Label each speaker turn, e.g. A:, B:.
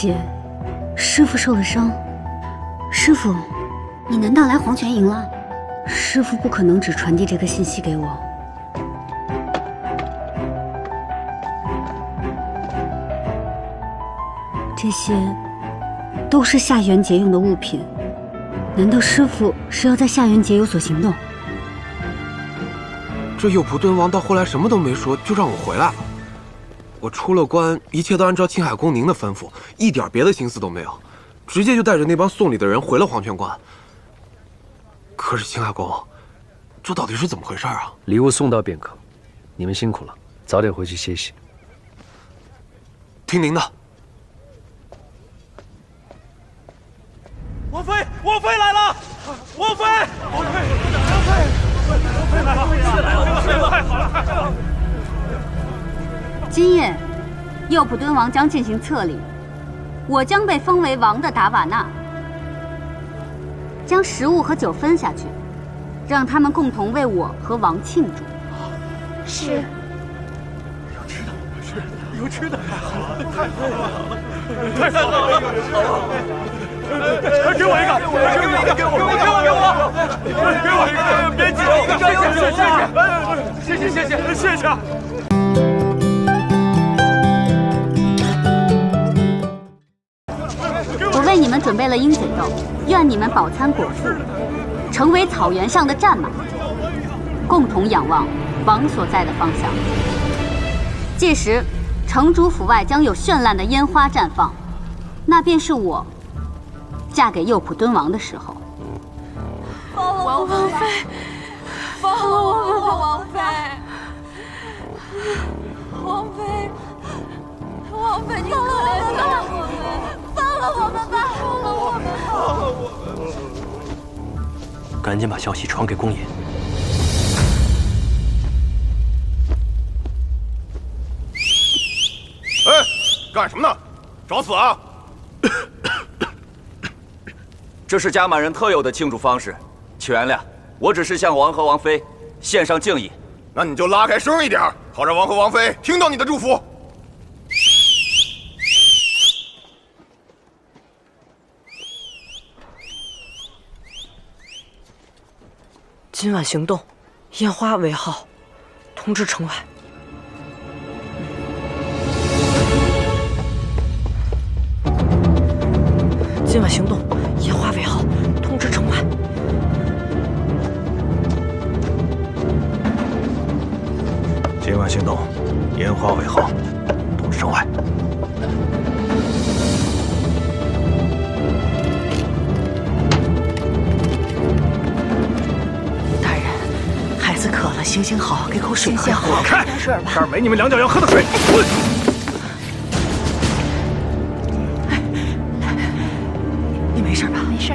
A: 起，师傅受了伤。师傅，你难道来黄泉营了？师傅不可能只传递这个信息给我。这些都是夏元节用的物品，难道师傅是要在夏元节有所行动？
B: 这右仆敦王到后来什么都没说，就让我回来了。我出了关，一切都按照青海公您的吩咐，一点别的心思都没有，直接就带着那帮送礼的人回了黄泉关。可是青海公，这到底是怎么回事啊？
C: 礼物送到便可，你们辛苦了，早点回去歇息。
B: 听您的。
D: 王妃，王妃来了！王妃，王妃，王妃，王妃来了！太好了，太好了！
A: 今夜，右仆敦王将进行册礼，我将被封为王的达瓦纳，将食物和酒分下去，让他们共同为我和王庆祝。
E: 是。
D: 有吃的，是有吃的，太好了，太好了，太好了！给我一个，给我一个，给我一个，别急，谢谢。
A: 我为你们准备了鹰嘴豆，愿你们饱餐果腹，成为草原上的战马，共同仰望王所在的方向。届时，城主府外将有绚烂的烟花绽放，那便是我嫁给右仆敦王的时候。
E: 王妃，放了我们吧，王妃！王妃，王妃，你可怜可怜我们，放了我们吧，放了我们，放了我们！
F: 赶紧把消息传给公爷。
G: 哎，干什么呢？找死啊！
H: 这是加满人特有的庆祝方式，请原谅，我只是向王和王妃献上敬意。
G: 那你就拉开声一点，好让王和王妃听到你的祝福。
I: 今晚行动，烟花为号，通知城外。今晚行动，烟花为号，通知城外。
F: 今晚行动，烟花为号，通知城外。
I: 大人，孩子渴了，行行好，给口水喝。
F: 躲开！
E: 水吧，
F: 这儿没你们两脚要喝的水。滚！
I: 你没事吧？
E: 没事。